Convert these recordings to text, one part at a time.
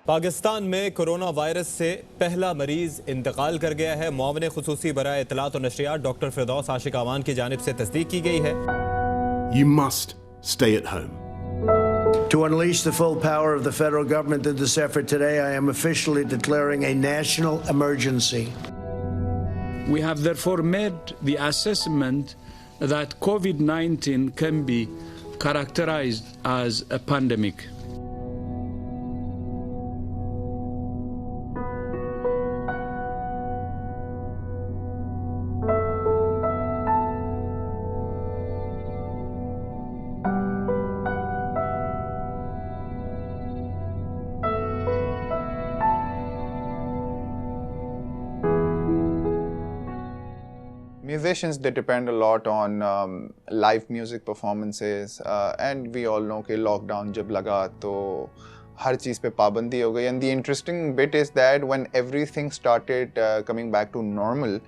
पाकिस्तान में corona virus से पहला मरीज इंतकाल कर गया है। मुआविन खुसूसी बराए इत्तलात और नशरियात डॉक्टर फिरदौस आशिक अवान की जानिब से तस्दीक की गई है। You must stay at home. To unleash the full power of the federal government in this effort today, I am officially declaring a national emergency. We have therefore made the assessment that COVID-19 can be characterized as a pandemic. Musicians, they depend a lot on live music performances, and we all know कि lockdown जब लगा तो हर चीज़ पे पाबंदी हो गई. And the interesting bit is that when everything started coming back to normal,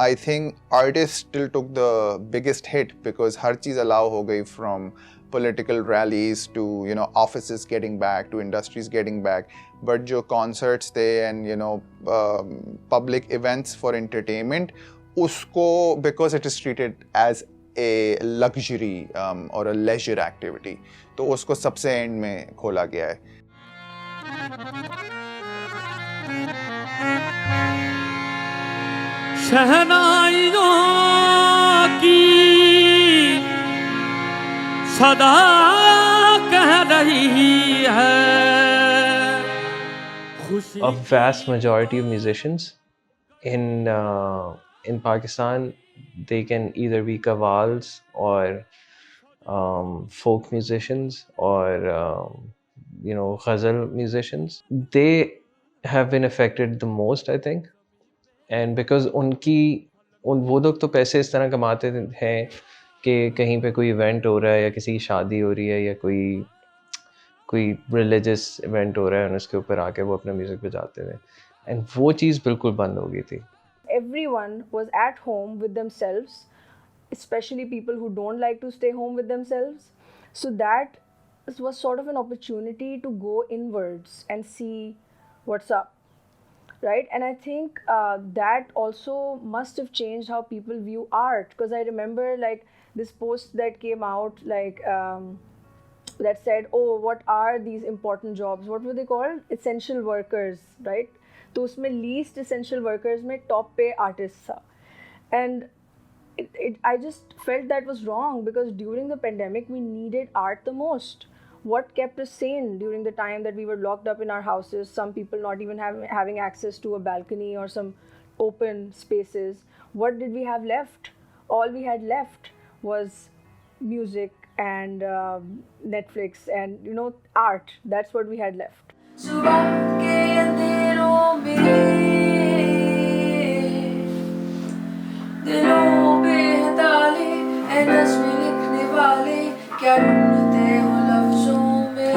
I think artists still took the biggest hit because her cheese allow हो गई, from political rallies to offices getting back to industries getting back. But जो concerts थे and public events for entertainment, उसको because it is treated as a luxury or a leisure activity, तो उसको सबसे and में खोला गया है. शहनाइयों की सदा कह रही है. A vast majority of musicians in Pakistan, they can either be qawwals or folk musicians or ghazal musicians. They have been affected the most, I think, and because वो लोग तो पैसे इस तरह कमाते हैं कि कहीं पे कोई इवेंट हो रहा है या किसी की शादी हो रही है या कोई रिलीजियस इवेंट हो रहा है और उसके ऊपर आके वो अपना म्यूजिक बजाते थे, एंड वो चीज़ बिल्कुल बंद हो गई थी. Everyone was at home with themselves, especially people who don't like to stay home with themselves. So that was sort of an opportunity to go inwards and see what's up, right? And I think that also must have changed how people view art, because I remember like this post that came out that said, oh, what are these important jobs? What were they called? Essential workers, right? तो उसमें least essential workers में top पे artists था. And I just felt that was wrong, because during the pandemic we needed art the most. What kept us sane during the time that we were locked up in our houses, some people not even having access to a balcony or some open spaces? What did we have left? All we had left was music and Netflix and art. That's what we had left. दिलों पे ताले ऐ नज़्में लिखने वाले, क्या ढूंढते हो लफ्ज़ों में.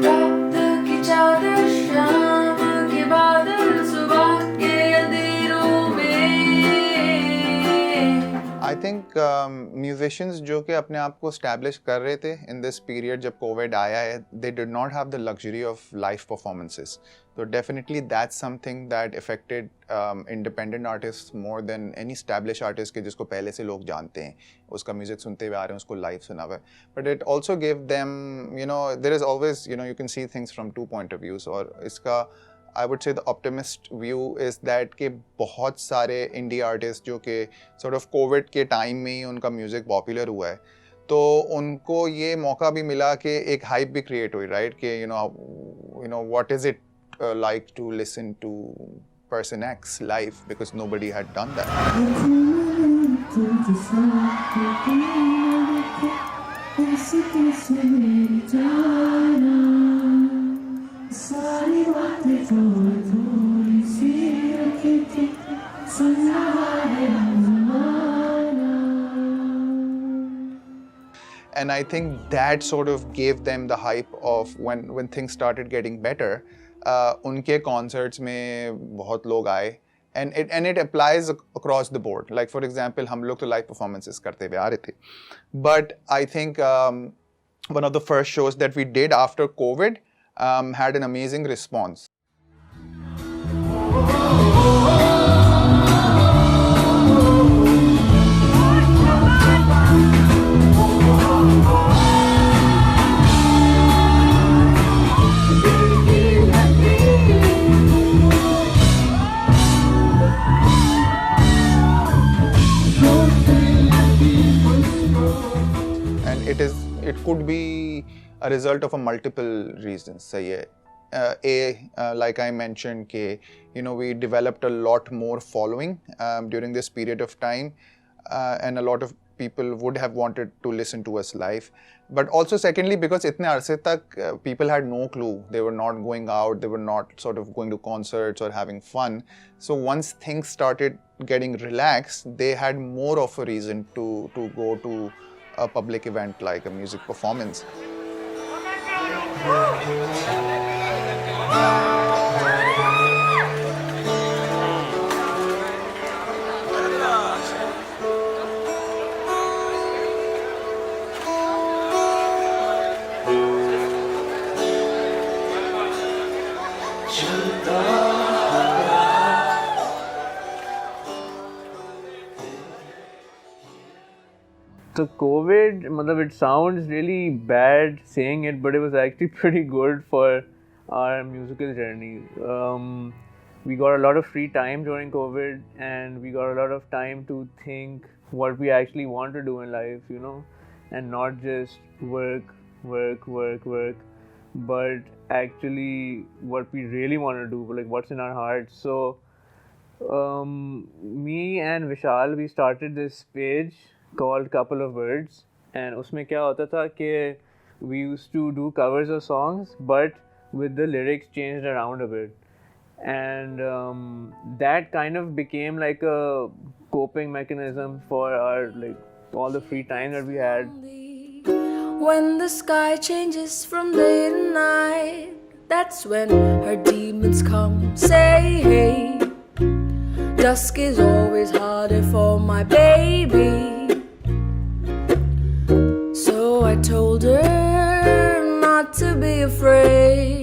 रात की चादर, शाम के बादल, सुबह के अंधेरों में. I think musicians जो कि अपने आप को establish कर रहे थे in this period जब COVID आया है, they did not have the luxury of live performances. So definitely that's something that affected independent artists more than any established artist के जिसको पहले से लोग जानते हैं, उसका music सुनते हुए आ रहे हैं, उसको live सुना हुआ है. But it also gave them, there is always, you can see things from two point of views. और इसका I would say the optimist view is that कि बहुत सारे indie artists जो कि sort of COVID के time में ही उनका music popular हुआ है, तो उनको ये मौका भी मिला कि एक hype भी create हुई, right? कि what is it like to listen to person X live, because nobody had done that. And I think that sort of gave them the hype of when things started getting better. उनके concerts में बहुत लोग आए, and it applies across the board. Like for example, हम लोग तो live performances करते हुए आ रहे थे, but I think one of the first shows that we did after COVID, had an amazing response. And it could be a result of a multiple reasons. सही है. Like I mentioned, we developed a lot more following during this period of time, and a lot of people would have wanted to listen to us live. But also secondly, because itne arse tak people had no clue. They were not going out, they were not sort of going to concerts or having fun. So once things started getting relaxed, they had more of a reason to go to a public event like a music performance. So COVID, it sounds really bad saying it, but it was actually pretty good for our musical journey. We got a lot of free time during COVID, and we got a lot of time to think what we actually want to do in life, and not just work, but actually what we really want to do, like what's in our hearts. So me and Vishal, we started this page called Couple of Words, and उसमें क्या होता था कि we used to do covers of songs but with the lyrics changed around a bit, and that kind of became like a coping mechanism for our all the free time that we had. When the sky changes from day to night, that's when her demons come. Say hey, dusk is always harder for my baby. So I told her not to be afraid,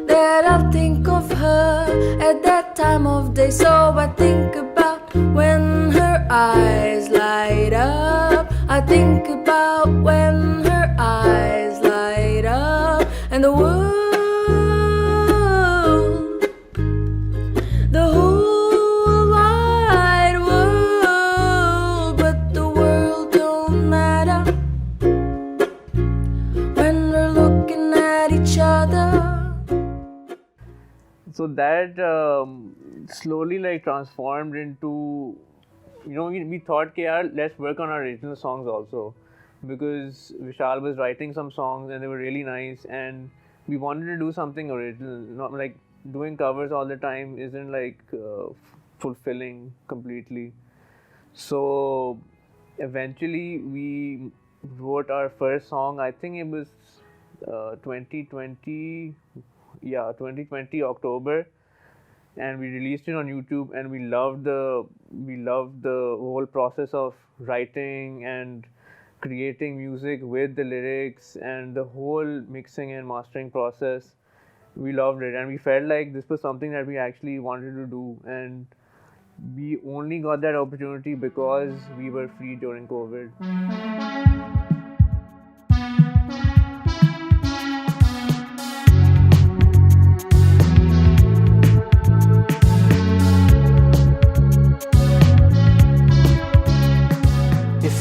that I'll think of her at that time of day. So I think about when her eyes light up, I think about when her eyes light up, and the world, the whole wide world, but the world don't matter when we're looking at each other. So that slowly transformed into, we thought let's work on our original songs also, because Vishal was writing some songs and they were really nice, and we wanted to do something original. Not like doing covers all the time isn't fulfilling completely. So eventually we wrote our first song. I think it was 2020 October, and we released it on YouTube, and we loved the whole process of writing and creating music with the lyrics and the whole mixing and mastering process. We loved it, and we felt like this was something that we actually wanted to do, and we only got that opportunity because we were free during COVID.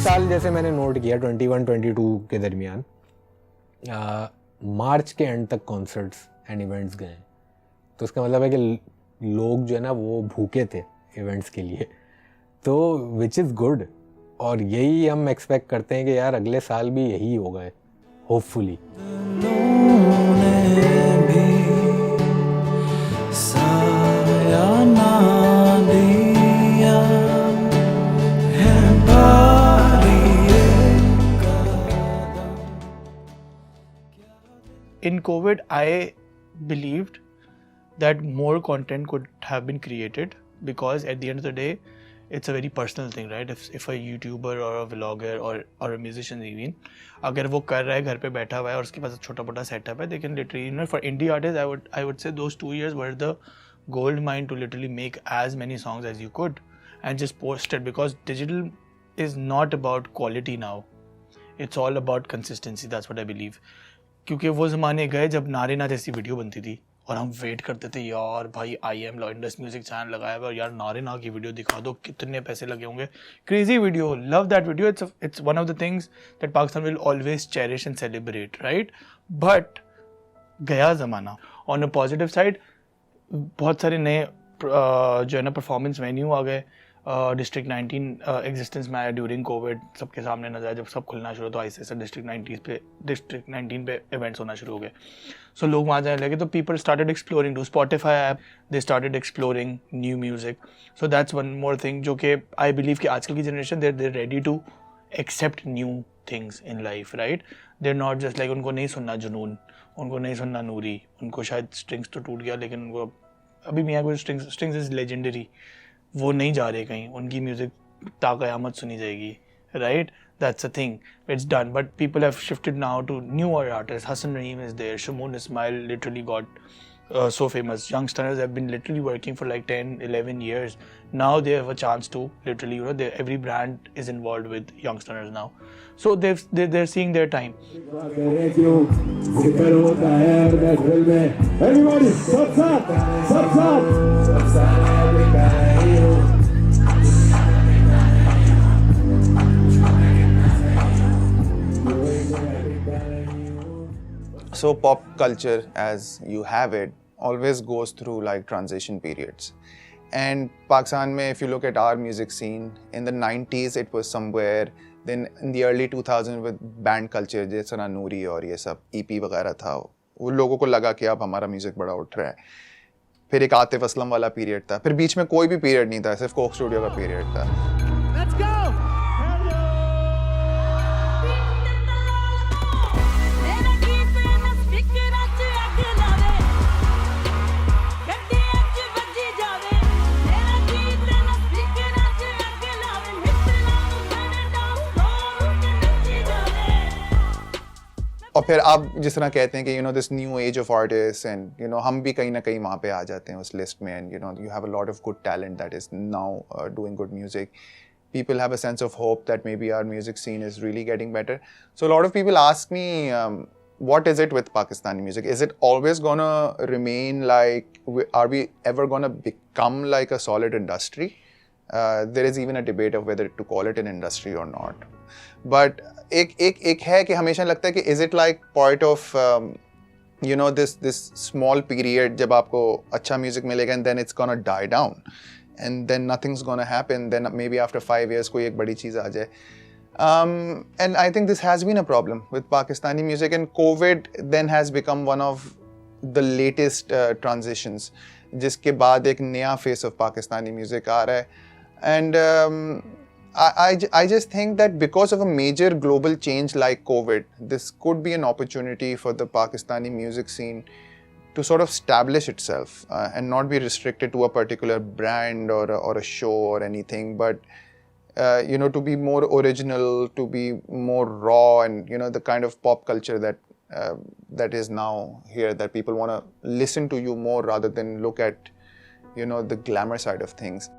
साल जैसे मैंने note किया 21-22 के दरमियान मार्च के and तक concerts and events गए, तो उसका मतलब है कि लोग जो है ना वो भूखे थे इवेंट्स के लिए, तो विच इज़ गुड, और यही हम एक्सपेक्ट करते हैं कि यार अगले साल भी यही होगा hopefully. In COVID, I believed that more content could have been created, because at the end of the day, it's a very personal thing, right? If a YouTuber or a vlogger or a musician even, अगर वो कर रहा है घर पे बैठा हुआ है और उसके पास छोटा मोटा setup है, they can literally, you know, for indie artists, I would say those 2 years were the gold mine to literally make as many songs as you could and just post it, because digital is not about quality now. It's all about consistency. That's what I believe. क्योंकि वो ज़माने गए जब नारे ना जैसी video बनती थी और हम वेट करते थे, यार भाई IM लॉइंडस म्यूजिक चैनल लगाया हुआ है, यार नारे ना की वीडियो दिखा दो, कितने पैसे लगे होंगे. Crazy video, love that video. It's one of the things that Pakistan will always cherish and celebrate, right? But गया ज़माना. On a positive side, बहुत सारे नए जो है ना परफॉर्मेंस वेन्यू आ गए. डिस्ट्रिक्ट 19 एग्जिस्टेंस में आया ड्यूरिंग कोविड, सबके सामने नजर आया. जब सब खुलना शुरू तो ऐसे ऐसे डिस्ट्रिक्ट 19 पे इवेंट्स होना शुरू हो गए. सो लोग वहाँ जाने लगे, तो people started exploring to Spotify app, they started exploring new music. So that's one more thing जो कि आई बिलीव कि आजकल की generation they're ready to accept new things in life, right? They're not just like उनको नहीं सुनना जुनून, उनको नहीं सुनना नूरी, उनको शायद स्ट्रिंग्स तो टूट गया लेकिन उनको अभी मियाँ को स्ट्रिंग्स इज लेजेंडरी, वो नहीं जा रहे कहीं, उनकी म्यूजिक ता क़यामत सुनी जाएगी, right? That's a thing. It's done. But people have shifted now to newer artists. Hassan Rahim is there. Shamoon Ismail literally got so famous. Youngsters have been literally working for like 10, 11 years. Now they have a chance to literally, you know, every brand is involved with youngsters now. So they're seeing their time. Everybody, So pop culture, as you have it, always goes through like transition periods. And Pakistan mein, if you look at our music scene, in the 90s it was somewhere, then in the early 2000s with band culture, जैसा ना नूरी और ये सब EP वगैरह था, वो लोगों को लगा कि अब हमारा म्यूजिक बड़ा उठ रहा है. फिर एक आतिफ असलम वाला पीरियड था, फिर बीच में कोई भी पीरियड नहीं था, सिर्फ कोक स्टूडियो का पीरियड था. Let's go! और फिर आप जिस तरह कहते हैं कि this new age of artist and हम भी कहीं ना कहीं वहाँ पे आ जाते हैं उस लिस्ट में. And you have a lot of good talent that is now doing good music. People have a sense of hope that maybe our music scene is really getting better. So a lot of people ask me, what is it with Pakistani music? Is it always gonna remain like, are we ever gonna become like a solid industry? There is even a debate of whether to call it an industry or not. But एक है कि हमेशा लगता है कि is it like part of this small period जब आपको अच्छा music मिलेगा and then it's gonna die down. And then nothing's gonna happen. Then maybe after 5 years कोई एक बड़ी चीज़ आ जाए. And I think this has been a problem with Pakistani music, and COVID then has become one of the latest transitions, जिसके बाद एक नया face of Pakistani music आ रहा है. And I just think that because of a major global change like COVID, this could be an opportunity for the Pakistani music scene to sort of establish itself and not be restricted to a particular brand or a show or anything, but to be more original, to be more raw, and the kind of pop culture that is now here, that people want to listen to you more rather than look at the glamour side of things.